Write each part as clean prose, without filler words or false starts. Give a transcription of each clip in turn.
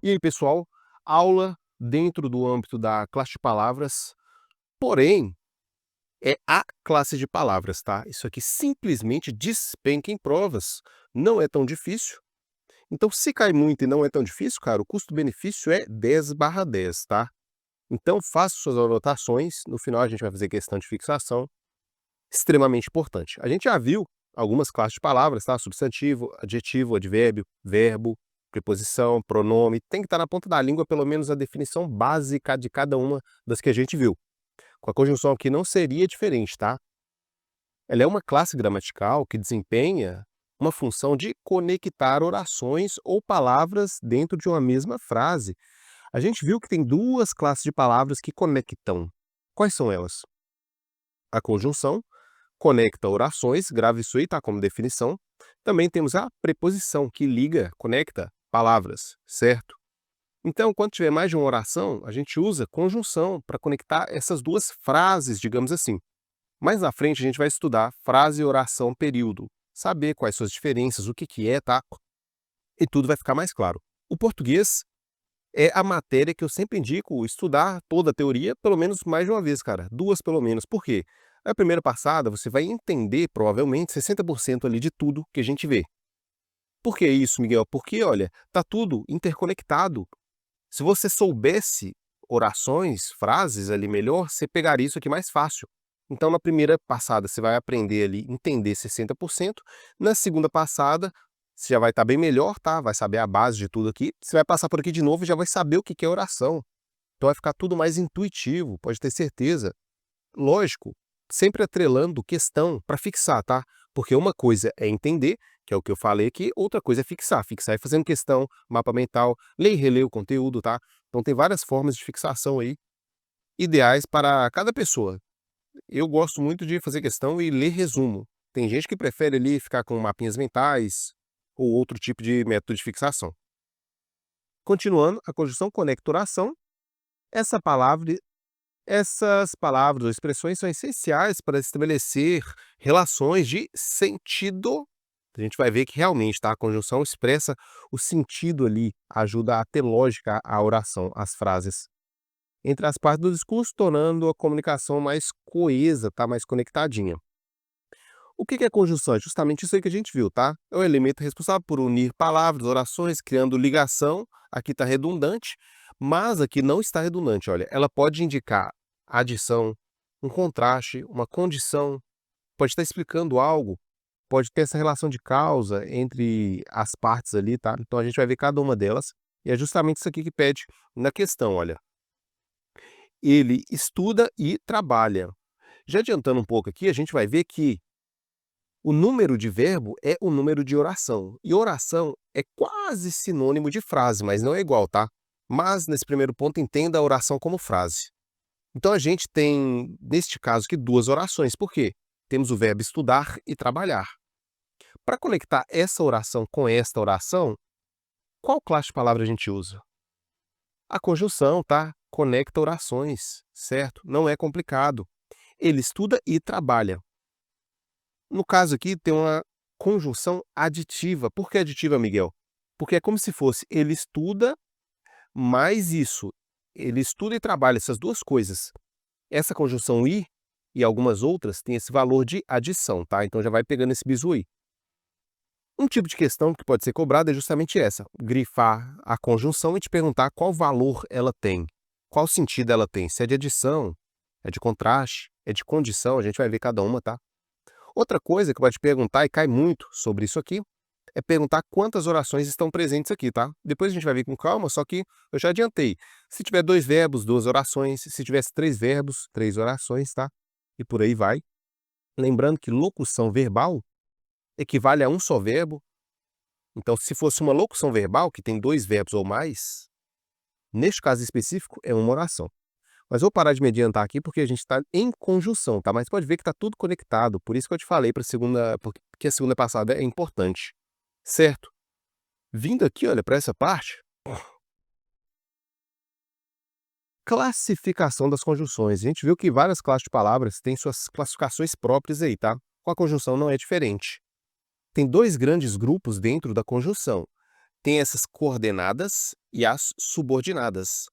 E aí, pessoal, aula dentro do âmbito da classe de palavras, porém, é a classe de palavras, tá? Isso aqui simplesmente despenca em provas, não é tão difícil. Então, se cai muito e não é tão difícil, cara, o custo-benefício é 10/10, tá? Então, faça suas anotações, no final a gente vai fazer questão de fixação, extremamente importante. A gente já viu algumas classes de palavras, tá? Substantivo, adjetivo, advérbio, verbo, preposição, pronome. Tem que estar na ponta da língua pelo menos a definição básica de cada uma das que a gente viu. Com a conjunção aqui não seria diferente, tá? Ela é uma classe gramatical que desempenha uma função de conectar orações ou palavras dentro de uma mesma frase. A gente viu que tem duas classes de palavras que conectam. Quais são elas? A conjunção conecta orações, grave isso aí, tá? Como definição. Também temos a preposição, que liga, conecta palavras, certo? Então, quando tiver mais de uma oração, a gente usa conjunção para conectar essas duas frases, digamos assim. Mais na frente, a gente vai estudar frase, oração, período, saber quais são as diferenças, o que que é, tá? E tudo vai ficar mais claro. O português é a matéria que eu sempre indico estudar toda a teoria, pelo menos mais de uma vez, cara. Duas, pelo menos. Por quê? Na primeira passada, você vai entender, provavelmente, 60% ali de tudo que a gente vê. Por que isso, Miguel? Porque, olha, tá tudo interconectado. Se você soubesse orações, frases ali melhor, você pegaria isso aqui mais fácil. Então, na primeira passada, você vai aprender ali, entender 60%. Na segunda passada, você já vai estar bem melhor, tá? Vai saber a base de tudo aqui. Você vai passar por aqui de novo e já vai saber o que que é oração. Então, vai ficar tudo mais intuitivo, pode ter certeza. Lógico, sempre atrelando questão para fixar, tá? Porque uma coisa é entender, que é o que eu falei aqui, outra coisa é fixar. Fixar é fazendo questão, mapa mental, ler e reler o conteúdo, tá? Então tem várias formas de fixação aí, ideais para cada pessoa. Eu gosto muito de fazer questão e ler resumo. Tem gente que prefere ali ficar com mapinhas mentais ou outro tipo de método de fixação. Continuando, a conjunção conecta oração. Essa palavra Essas palavras ou expressões são essenciais para estabelecer relações de sentido. A gente vai ver que realmente, tá? A conjunção expressa o sentido ali, ajuda a ter lógica à oração, às frases. Entre as partes do discurso, tornando a comunicação mais coesa, tá? Mais conectadinha. O que que é conjunção? É justamente isso aí que a gente viu, tá? É o elemento responsável por unir palavras, orações, criando ligação. Aqui está redundante, mas aqui não está redundante, olha. Ela pode indicar adição, um contraste, uma condição, pode estar explicando algo, pode ter essa relação de causa entre as partes ali, tá? Então a gente vai ver cada uma delas, e é justamente isso aqui que pede na questão, olha. Ele estuda e trabalha. Já adiantando um pouco aqui, a gente vai ver que o número de verbo é o número de oração, e oração é quase sinônimo de frase, mas não é igual, tá? Mas, nesse primeiro ponto, entenda a oração como frase. Então, a gente tem, neste caso aqui, duas orações. Por quê? Temos o verbo estudar e trabalhar. Para conectar essa oração com esta oração, qual classe de palavra a gente usa? A conjunção, tá? Conecta orações, certo? Não é complicado. Ele estuda e trabalha. No caso aqui, tem uma conjunção aditiva. Por que aditiva, Miguel? Porque é como se fosse ele estuda mais isso. Ele estuda e trabalha essas duas coisas. Essa conjunção e algumas outras têm esse valor de adição, tá? Então já vai pegando esse bizu aí. Um tipo de questão que pode ser cobrada é justamente essa: grifar a conjunção e te perguntar qual valor ela tem, qual sentido ela tem, se é de adição, é de contraste, é de condição, a gente vai ver cada uma, tá? Outra coisa que vai te perguntar, e cai muito sobre isso aqui, é perguntar quantas orações estão presentes aqui, tá? Depois a gente vai ver com calma, só que eu já adiantei. Se tiver dois verbos, duas orações. Se tivesse três verbos, três orações, tá? E por aí vai. Lembrando que locução verbal equivale a um só verbo. Então, se fosse uma locução verbal, que tem dois verbos ou mais, neste caso específico, é uma oração. Mas vou parar de me adiantar aqui porque a gente está em conjunção, tá? Mas pode ver que está tudo conectado. Por isso que eu te falei para a segunda, porque a segunda passada é importante, certo? Vindo aqui, olha, para essa parte, classificação das conjunções. A gente viu que várias classes de palavras têm suas classificações próprias aí, tá? Com a conjunção não é diferente. Tem dois grandes grupos dentro da conjunção. tem essas coordenadas e as subordinadas.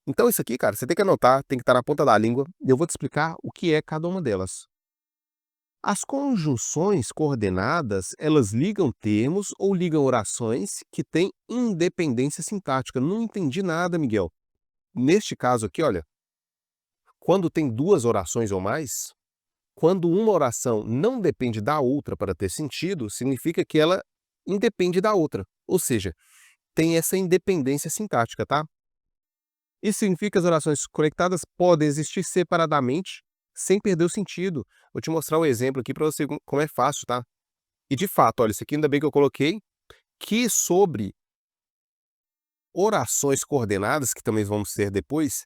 Então isso aqui, cara, você tem que anotar, tem que estar na ponta da língua, e eu vou te explicar o que é cada uma delas. As conjunções coordenadas, elas ligam termos ou ligam orações que têm independência sintática. Não entendi nada, Miguel. Neste caso aqui, olha, quando tem duas orações ou mais, quando uma oração não depende da outra para ter sentido, significa que ela independe da outra. Ou seja, tem essa independência sintática, tá? Isso significa que as orações conectadas podem existir separadamente, sem perder o sentido. Vou te mostrar um exemplo aqui para você como é fácil, tá? E de fato, olha, isso aqui ainda bem que eu coloquei, que sobre orações coordenadas, que também vamos ter depois,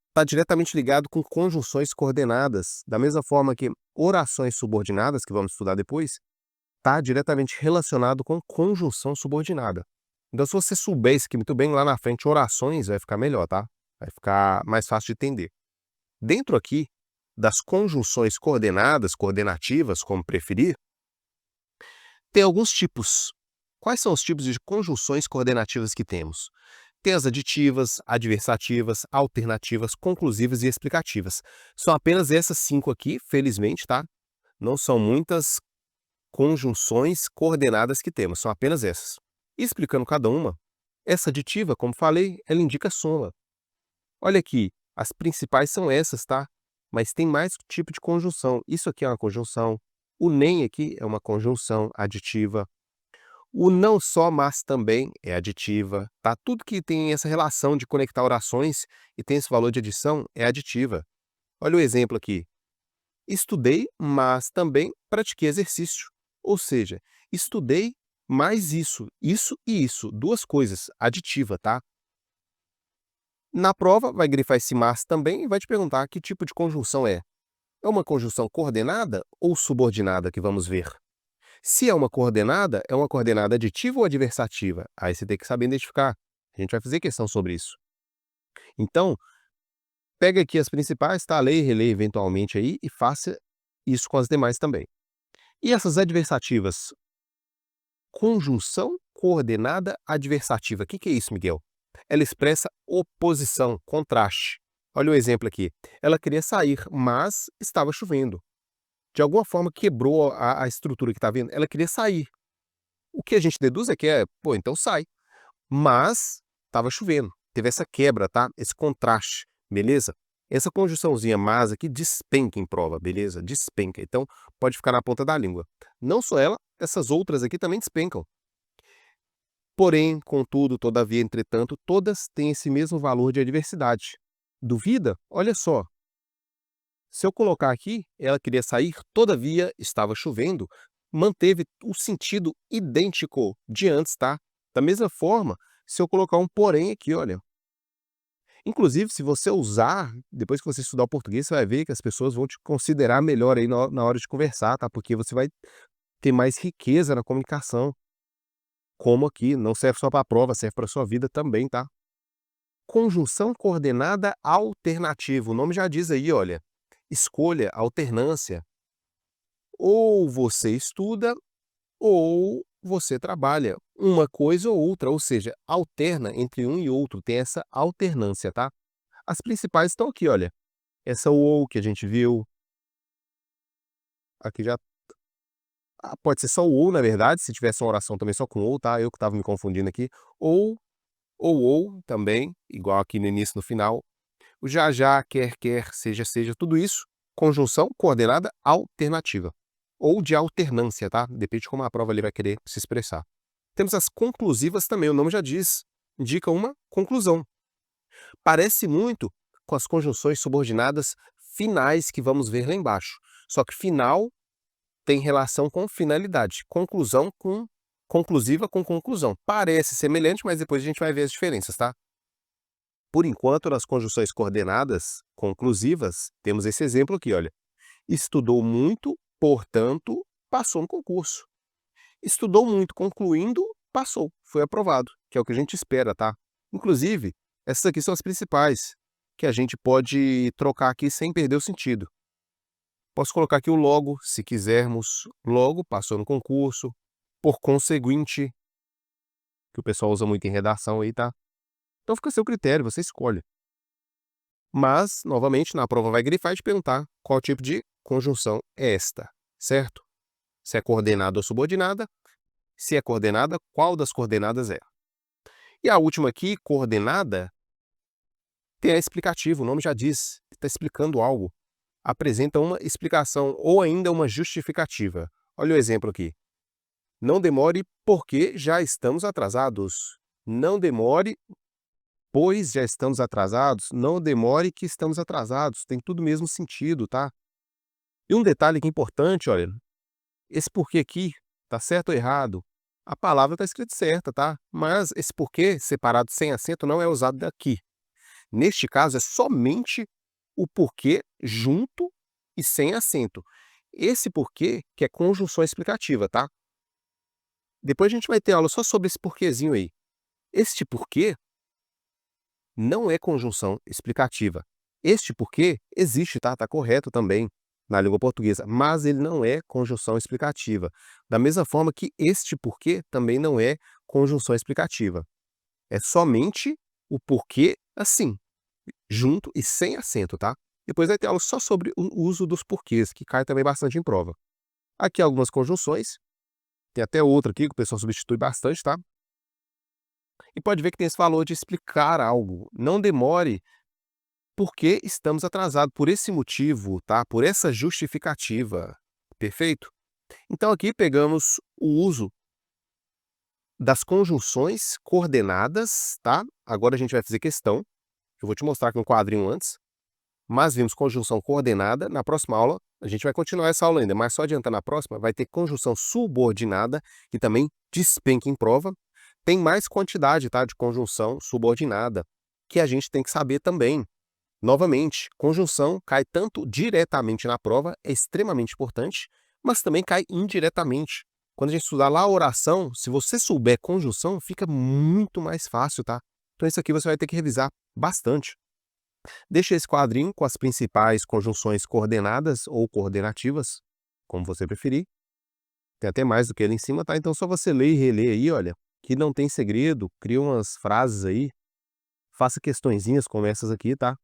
está diretamente ligado com conjunções coordenadas. Da mesma forma que orações subordinadas, que vamos estudar depois, está diretamente relacionado com conjunção subordinada. Então, se você souber isso aqui muito bem, lá na frente, orações vai ficar melhor, tá? Vai ficar mais fácil de entender. Dentro aqui das conjunções coordenadas, coordenativas, como preferir, tem alguns tipos. Quais são os tipos de conjunções coordenativas que temos? Tem as aditivas, adversativas, alternativas, conclusivas e explicativas. São apenas essas 5 aqui, felizmente, tá? Não são muitas conjunções coordenadas que temos, são apenas essas. Explicando cada uma, essa aditiva, como falei, ela indica soma. Olha aqui, as principais são essas, tá? Mas tem mais tipo de conjunção. Isso aqui é uma conjunção. O nem aqui é uma conjunção aditiva. O não só, mas também é aditiva, tá? Tudo que tem essa relação de conectar orações e tem esse valor de adição é aditiva. Olha o exemplo aqui. Estudei, mas também pratiquei exercício. Ou seja, estudei mais isso e isso, duas coisas, aditiva, tá? Na prova, vai grifar esse mas também e vai te perguntar que tipo de conjunção é. É uma conjunção coordenada ou subordinada que vamos ver? Se é uma coordenada aditiva ou adversativa? Aí você tem que saber identificar. A gente vai fazer questão sobre isso. Então, pega aqui as principais, tá? Leia e releia eventualmente aí e faça isso com as demais também. E essas adversativas? Conjunção coordenada adversativa. O que é isso, Miguel? Ela expressa oposição, contraste. Olha o exemplo aqui. Ela queria sair, mas estava chovendo. De alguma forma quebrou a estrutura que está vendo. Ela queria sair. O que a gente deduz é que pô, então sai. Mas estava chovendo. Teve essa quebra, tá? Esse contraste, beleza? Essa conjunçãozinha mas aqui despenca em prova, beleza? Despenca. Então, pode ficar na ponta da língua. Não só ela, essas outras aqui também despencam. Porém, contudo, todavia, entretanto, todas têm esse mesmo valor de adversidade. Duvida? Olha só. Se eu colocar aqui, ela queria sair, todavia estava chovendo, manteve o sentido idêntico de antes, tá? Da mesma forma, se eu colocar um porém aqui, olha. Inclusive, se você usar, depois que você estudar o português, você vai ver que as pessoas vão te considerar melhor aí na hora de conversar, tá? Porque você vai ter mais riqueza na comunicação. Como aqui, não serve só para a prova, serve para a sua vida também, tá? Conjunção coordenada alternativa. O nome já diz aí, olha. Escolha, alternância. Ou você estuda, ou você trabalha. Uma coisa ou outra, ou seja, alterna entre um e outro, tem essa alternância, tá? As principais estão aqui, olha. Essa ou que a gente viu. Aqui já. Pode ser só o ou, na verdade, se tivesse uma oração também só com ou, tá? Eu que estava me confundindo aqui. Ou também, igual aqui no início e no final. O já, quer, seja, tudo isso, conjunção coordenada alternativa. Ou de alternância, tá? Depende de como a prova ali vai querer se expressar. Temos as conclusivas também, o nome já diz, indica uma conclusão. Parece muito com as conjunções subordinadas finais que vamos ver lá embaixo. Só que final tem relação com finalidade, conclusão com conclusiva com conclusão. Parece semelhante, mas depois a gente vai ver as diferenças, tá? Por enquanto, nas conjunções coordenadas conclusivas, temos esse exemplo aqui, olha. Estudou muito, portanto, passou no concurso. Estudou muito, concluindo, passou, foi aprovado, que é o que a gente espera, tá? Inclusive, essas aqui são as principais, que a gente pode trocar aqui sem perder o sentido. Posso colocar aqui o logo, se quisermos. Logo, passou no concurso. Por conseguinte, que o pessoal usa muito em redação aí, tá? Então fica a seu critério, você escolhe. Mas, novamente, na prova vai grifar e te perguntar qual tipo de conjunção é esta, certo? Se é coordenada ou subordinada. Se é coordenada, qual das coordenadas é? E a última aqui, coordenada, tem a explicativa, o nome já diz, está explicando algo. Apresenta uma explicação ou ainda uma justificativa. Olha o exemplo aqui. Não demore porque já estamos atrasados. Não demore, pois já estamos atrasados. Não demore que estamos atrasados. Tem tudo o mesmo sentido, tá? E um detalhe que é importante, olha, esse porquê aqui, tá certo ou errado? A palavra está escrita certa, tá? Mas esse porquê separado sem acento não é usado daqui. Neste caso, é somente o porquê junto e sem acento. Esse porquê que é conjunção explicativa, tá? Depois a gente vai ter aula só sobre esse porquezinho aí. Este porquê não é conjunção explicativa. Este porquê existe, tá? Tá correto também na língua portuguesa, mas ele não é conjunção explicativa. Da mesma forma que este porquê também não é conjunção explicativa. É somente o porquê assim, junto e sem acento, tá? Depois vai ter aula só sobre o uso dos porquês, que cai também bastante em prova. Aqui algumas conjunções, tem até outra aqui que o pessoal substitui bastante, tá? E pode ver que tem esse valor de explicar algo. Não demore porque estamos atrasados, por esse motivo, tá? Por essa justificativa, perfeito? Então aqui pegamos o uso das conjunções coordenadas, tá? Agora a gente vai fazer questão, eu vou te mostrar aqui um quadrinho antes, mas vimos conjunção coordenada. Na próxima aula, a gente vai continuar essa aula ainda, mas só adiantando na próxima, vai ter conjunção subordinada, que também despenca em prova. Tem mais quantidade, tá, de conjunção subordinada, que a gente tem que saber também. Novamente, conjunção cai tanto diretamente na prova, é extremamente importante, mas também cai indiretamente. Quando a gente estudar lá a oração, se você souber conjunção, fica muito mais fácil, tá? Então isso aqui você vai ter que revisar bastante. Deixa esse quadrinho com as principais conjunções coordenadas ou coordenativas, como você preferir. Tem até mais do que ele em cima, tá? Então só você ler e reler aí, olha, que não tem segredo, cria umas frases aí, faça questõezinhas como essas aqui, tá?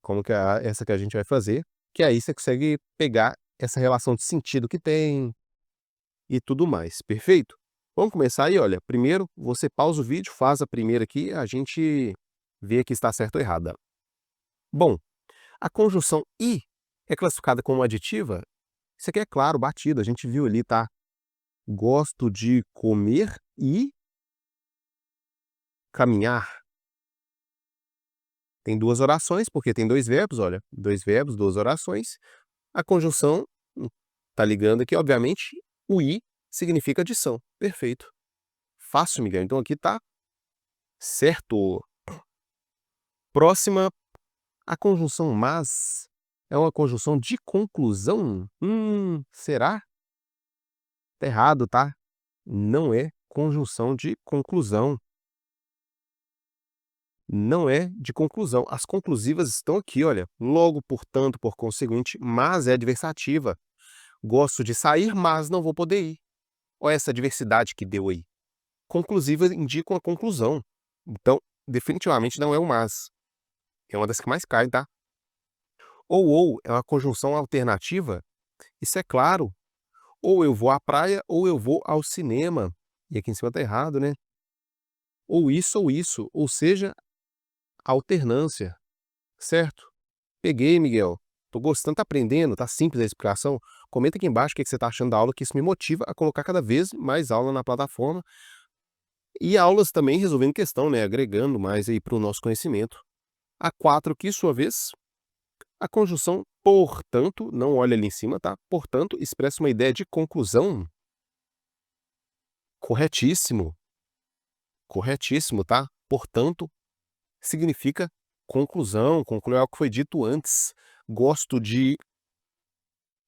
Como que é essa que a gente vai fazer, que aí você consegue pegar essa relação de sentido que tem e tudo mais, perfeito? Vamos começar aí, olha, primeiro você pausa o vídeo, faz a primeira aqui, a gente vê aqui se está certo ou errada. Bom, a conjunção "e" é classificada como aditiva? Isso aqui é claro, batido, a gente viu ali, tá? Gosto de comer e caminhar. Tem duas orações, porque tem dois verbos, olha, dois verbos, duas orações. A conjunção tá ligando aqui, obviamente, o "e" significa adição. Perfeito. Fácil, Miguel. Então aqui tá certo. Próxima, a conjunção "mas" é uma conjunção de conclusão? Será? Tá errado, tá? Não é conjunção de conclusão. Não é de conclusão. As conclusivas estão aqui, olha. Logo, portanto, por conseguinte, mas é adversativa. Gosto de sair, mas não vou poder ir. Olha essa diversidade que deu aí. Conclusivas indicam a conclusão. Então, definitivamente não é o mas. É uma das que mais cai, tá? Ou é uma conjunção alternativa. Isso é claro. Ou eu vou à praia, ou eu vou ao cinema. E aqui em cima tá errado, né? Ou isso, ou seja, alternância, certo? Peguei, Miguel. Tô gostando, tá aprendendo, tá simples a explicação. Comenta aqui embaixo o que você tá achando da aula, que isso me motiva a colocar cada vez mais aula na plataforma. E aulas também resolvendo questão, né? Agregando mais aí para o nosso conhecimento. A 4 aqui, sua vez, a conjunção portanto, não olha ali em cima, tá? Portanto, expressa uma ideia de conclusão. Corretíssimo. Corretíssimo, tá? Portanto, significa conclusão, concluir algo que foi dito antes. Gosto de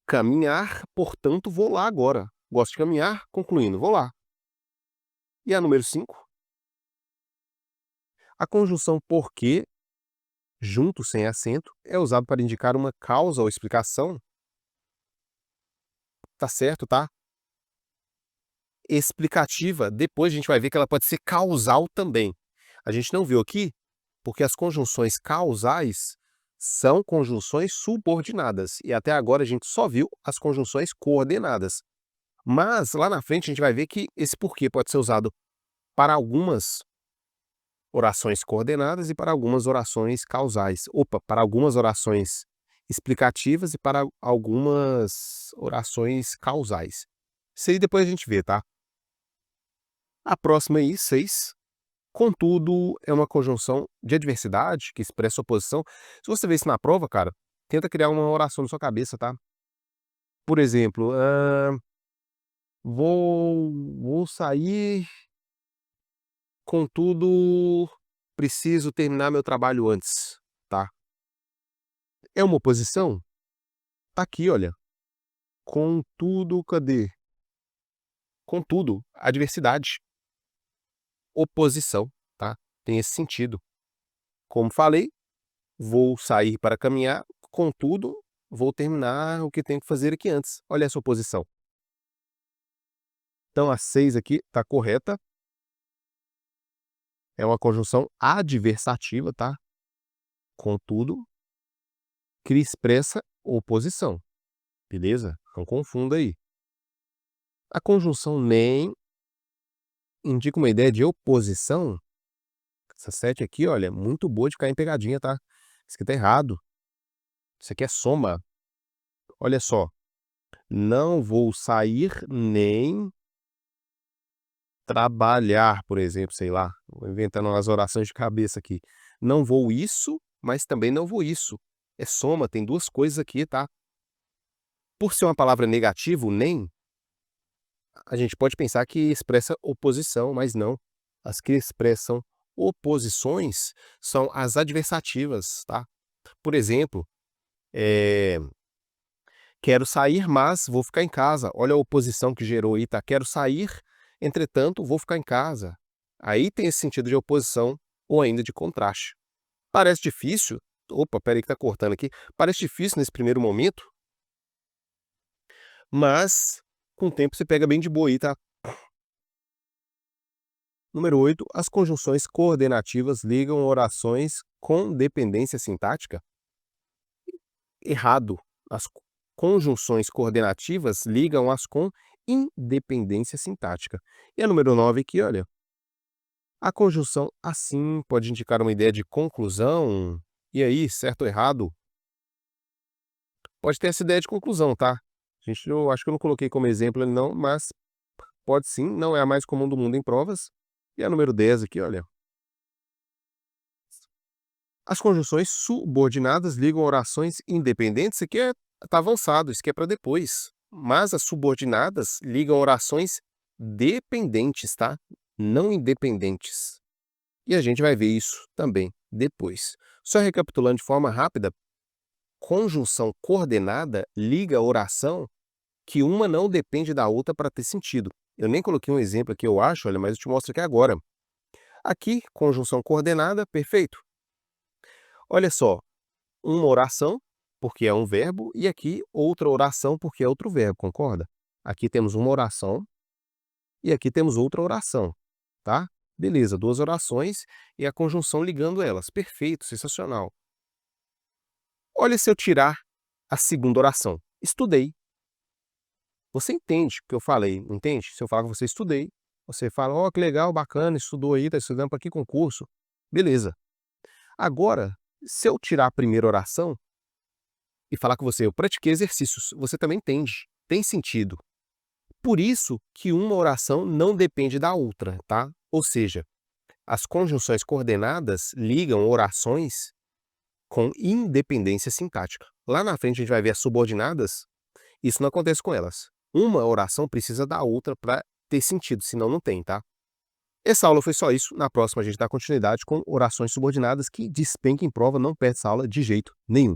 caminhar, portanto, vou lá agora. Gosto de caminhar, concluindo, vou lá. E a número 5, a conjunção porque, junto sem acento, é usado para indicar uma causa ou explicação. Tá certo, tá? explicativa, depois a gente vai ver que ela pode ser causal também. A gente não viu aqui, porque as conjunções causais são conjunções subordinadas, e até agora a gente só viu as conjunções coordenadas. Mas lá na frente a gente vai ver que esse porquê pode ser usado para algumas orações coordenadas e para algumas orações causais. Opa, para algumas orações explicativas e para algumas orações causais. Isso aí depois a gente vê, tá? A próxima aí, 6. Contudo, é uma conjunção de adversidade que expressa oposição. Se você vê isso na prova, cara, tenta criar uma oração na sua cabeça, tá? Por exemplo, vou sair, contudo, preciso terminar meu trabalho antes, tá? É uma oposição? Tá aqui, olha. Contudo, cadê? Contudo, adversidade, oposição, tá? Tem esse sentido. Como falei, vou sair para caminhar, contudo, vou terminar o que tenho que fazer aqui antes. Olha essa oposição. Então a 6 aqui está correta. É uma conjunção adversativa, tá? Contudo, que expressa oposição. Beleza? Não confunda aí. A conjunção nem indica uma ideia de oposição. Essa 7 aqui, olha, é muito boa de cair em pegadinha, tá? Isso aqui tá errado. Isso aqui é soma. Olha só. Não vou sair nem trabalhar, por exemplo, sei lá. Vou inventando umas orações de cabeça aqui. Não vou isso, mas também não vou isso. É soma, tem duas coisas aqui, tá? Por ser uma palavra negativa, o nem, a gente pode pensar que expressa oposição, mas não. As que expressam oposições são as adversativas, tá? Por exemplo, quero sair, mas vou ficar em casa. Olha a oposição que gerou aí, tá? Quero sair, entretanto, vou ficar em casa. Aí tem esse sentido de oposição ou ainda de contraste. Parece difícil. Opa, peraí que tá cortando aqui. Parece difícil nesse primeiro momento, mas com o tempo você pega bem de boa aí, tá? Número 8. As conjunções coordenativas ligam orações com dependência sintática. Errado. As conjunções coordenativas ligam-as com independência sintática. E a número 9 aqui, olha. A conjunção assim pode indicar uma ideia de conclusão. E aí, certo ou errado? Pode ter essa ideia de conclusão, tá? Eu acho que eu não coloquei como exemplo ali não, mas pode sim, não é a mais comum do mundo em provas. E a número 10 aqui, olha. As conjunções subordinadas ligam orações independentes. Isso aqui tá avançado, isso aqui é para depois. Mas as subordinadas ligam orações dependentes, tá? Não independentes. E a gente vai ver isso também depois. Só recapitulando de forma rápida, conjunção coordenada liga a oração que uma não depende da outra para ter sentido. Eu nem coloquei um exemplo aqui, eu acho, olha, mas eu te mostro aqui agora. Aqui, conjunção coordenada, perfeito. Olha só, uma oração, porque é um verbo, e aqui outra oração, porque é outro verbo, concorda? Aqui temos uma oração e aqui temos outra oração, tá? Beleza, duas orações e a conjunção ligando elas. Perfeito, sensacional. Olha se eu tirar a segunda oração. Estudei. Você entende o que eu falei, entende? Se eu falar com você, estudei, você fala, ó, que legal, bacana, estudou aí, tá estudando para que concurso? Beleza. Agora, se eu tirar a primeira oração e falar com você, eu pratiquei exercícios, você também entende, tem sentido. Por isso que uma oração não depende da outra, tá? Ou seja, as conjunções coordenadas ligam orações com independência sintática. Lá na frente a gente vai ver as subordinadas, isso não acontece com elas. Uma oração precisa da outra para ter sentido, senão não tem, tá? Essa aula foi só isso. Na próxima a gente dá continuidade com orações subordinadas que despenca em prova, não perde essa aula de jeito nenhum.